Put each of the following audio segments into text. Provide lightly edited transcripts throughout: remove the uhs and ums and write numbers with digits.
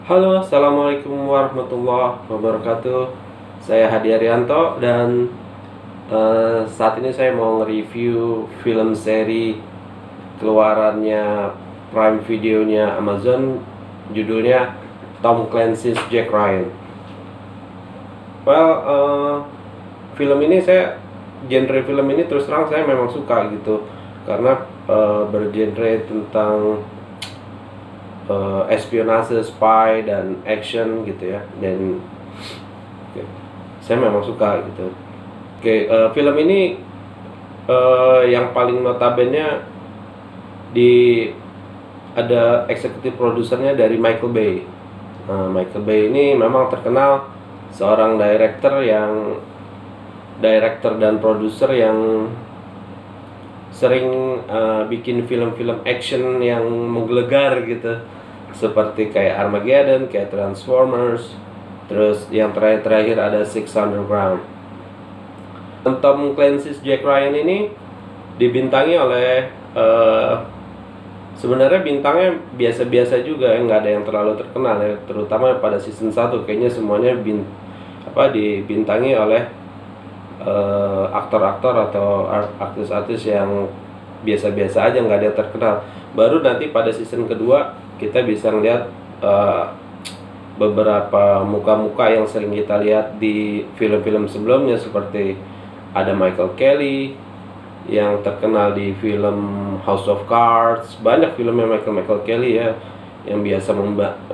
Halo, Assalamualaikum warahmatullahi wabarakatuh. Saya Hadi Arianto dan saat ini saya mau nge-review film seri keluarannya Prime Videonya Amazon, judulnya Tom Clancy's Jack Ryan. Well, film ini genre film ini terus terang saya memang suka gitu, karena bergenre tentang espionase, spy dan action gitu ya. Dan saya memang suka gitu. Film ini yang paling notabene di ada eksekutif produsernya dari Michael Bay. Michael Bay ini memang terkenal seorang director dan produser yang sering bikin film-film action yang menggelegar gitu, seperti kayak Armageddon, kayak Transformers, terus yang terakhir ada Six Underground. Tom Clancy's Jack Ryan ini dibintangi oleh sebenarnya bintangnya biasa-biasa juga, nggak ada yang terlalu terkenal ya, terutama pada season 1 kayaknya semuanya dibintangi oleh aktor-aktor atau artis-artis yang biasa-biasa aja, nggak ada yang terkenal. Baru nanti pada season kedua kita bisa ngeliat beberapa muka-muka yang sering kita lihat di film-film sebelumnya, seperti ada Michael Kelly yang terkenal di film House of Cards. Banyak filmnya Michael Kelly ya, yang biasa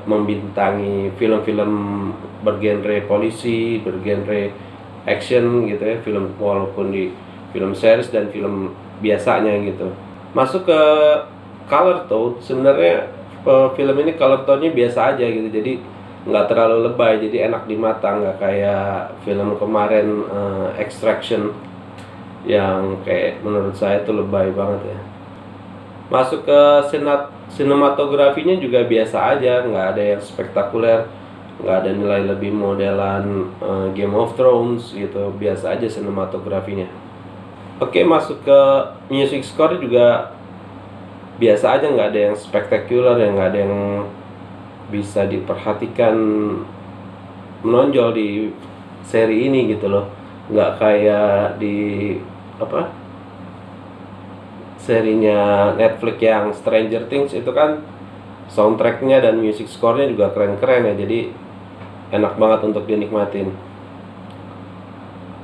membintangi film-film bergenre polisi, bergenre action gitu ya, film walaupun di film series dan film biasanya gitu. Masuk ke color tone, sebenarnya film ini color tone-nya biasa aja gitu, jadi nggak terlalu lebay, jadi enak di mata, nggak kayak film kemarin Extraction yang kayak menurut saya tuh lebay banget ya. Masuk ke sinematografinya juga biasa aja, nggak ada yang spektakuler, nggak ada nilai lebih modelan Game of Thrones gitu, biasa aja sinematografinya. Oke, masuk ke music score juga biasa aja, nggak ada yang spektakuler, yang nggak ada yang bisa diperhatikan menonjol di seri ini gitu loh. Nggak kayak di serinya Netflix yang Stranger Things, itu kan soundtracknya dan music score-nya juga keren-keren ya, jadi enak banget untuk dinikmatin.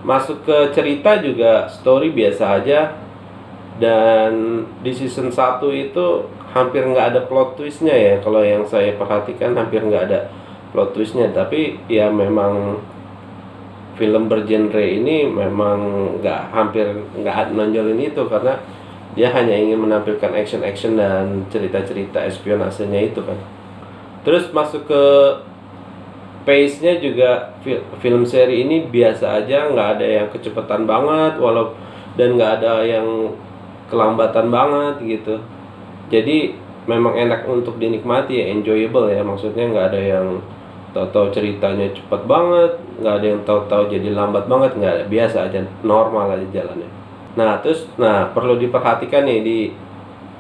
Masuk ke cerita juga story biasa aja, dan di season 1 itu hampir nggak ada plot twistnya ya. Kalau yang saya perhatikan hampir nggak ada plot twistnya, tapi ya memang film bergenre ini memang hampir nggak nonjolin itu, karena dia hanya ingin menampilkan action dan cerita-cerita espionasenya itu kan. Terus masuk ke pace-nya juga, film seri ini biasa aja, nggak ada yang kecepatan banget dan nggak ada yang kelambatan banget gitu. Jadi memang enak untuk dinikmati ya, enjoyable ya, maksudnya nggak ada yang tahu-tahu ceritanya cepat banget, nggak ada yang tahu-tahu jadi lambat banget, nggak ada, biasa aja, normal aja jalannya. Nah perlu diperhatikan nih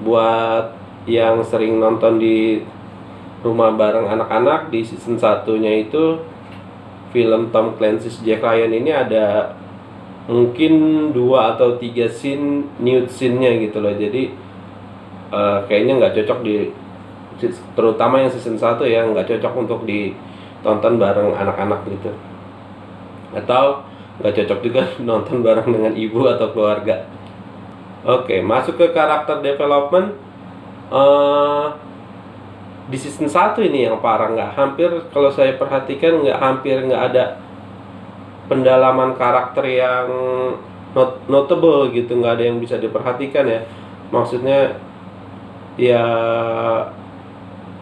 buat yang sering nonton di rumah bareng anak-anak, di season satunya itu film Tom Clancy's Jack Ryan ini ada mungkin 2 atau 3 scene nude scene-nya gitu loh. Jadi kayaknya nggak cocok terutama yang season 1 ya, nggak cocok untuk ditonton bareng anak-anak gitu, atau nggak cocok juga nonton bareng dengan ibu atau keluarga. Oke, masuk ke karakter development. Di season 1 ini yang parah, kalau saya perhatikan hampir nggak ada pendalaman karakter yang notable gitu, nggak ada yang bisa diperhatikan ya. Maksudnya ya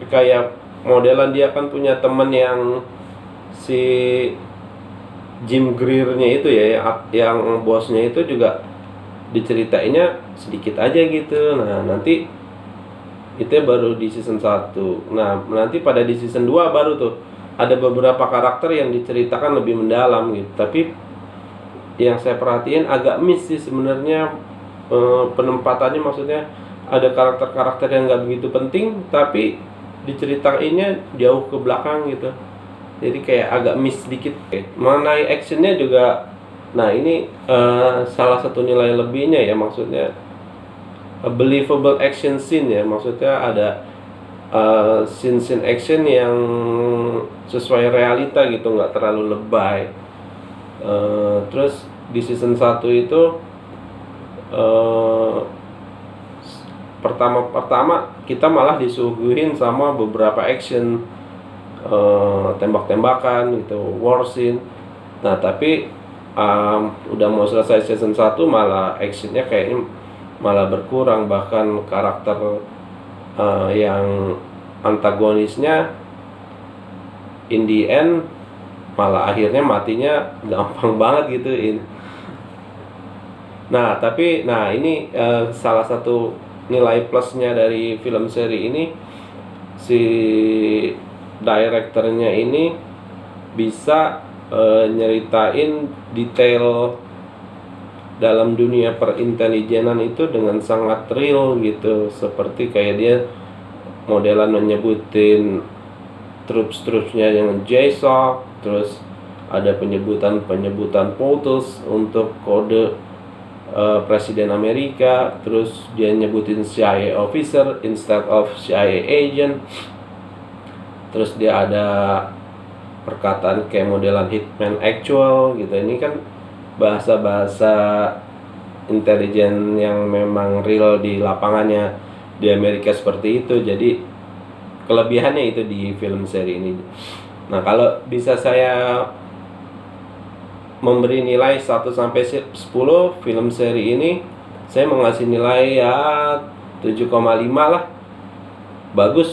kayak modelan dia kan punya temen yang si Jim Greer-nya itu ya, yang bosnya itu juga diceritainnya sedikit aja gitu. Nah nanti itu baru di season 1. Nah nanti pada di season 2 baru tuh ada beberapa karakter yang diceritakan lebih mendalam gitu. Tapi yang saya perhatiin agak miss sih sebenarnya penempatannya, maksudnya ada karakter-karakter yang nggak begitu penting tapi diceritainnya jauh ke belakang gitu, jadi kayak agak miss sedikit. Mengenai actionnya juga, nah ini salah satu nilai lebihnya ya, maksudnya a believable action scene ya, maksudnya ada scene action yang sesuai realita gitu, nggak terlalu lebay. Terus di season 1 itu pertama kita malah disuguhin sama beberapa action, tembak-tembakan gitu, war scene. Nah tapi udah mau selesai season 1 malah actionnya kayaknya malah berkurang, bahkan karakter yang antagonisnya in the end malah akhirnya matinya gampang banget gitu. Nah tapi ini salah satu nilai plusnya dari film seri ini, si direkturnya ini bisa nyeritain detail dalam dunia perintelijenan itu dengan sangat real gitu, seperti kayak dia modelan menyebutin troops-troopsnya yang JSOC, terus ada penyebutan POTUS untuk kode Presiden Amerika, terus dia nyebutin CIA officer instead of CIA agent, terus dia ada perkataan kayak modelan hitman actual gitu. Ini kan bahasa-bahasa intelijen yang memang real di lapangannya di Amerika seperti itu. Jadi kelebihannya itu di film seri ini. Nah kalau bisa saya memberi nilai 1 sampai 10 film seri ini, saya mengasih nilai ya 7,5 lah. Bagus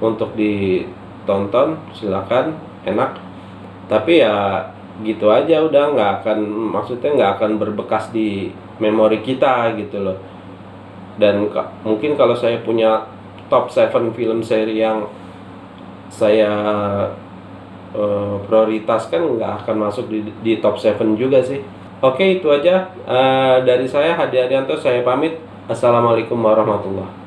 untuk ditonton, silakan, enak. Tapi ya gitu aja, udah maksudnya nggak akan berbekas di memori kita gitu loh. Dan mungkin kalau saya punya top 7 film seri yang saya prioritaskan, nggak akan masuk di top 7 juga sih. Oke, itu aja dari saya, Hadi Arianto, saya pamit. Assalamualaikum warahmatullahi wabarakatuh.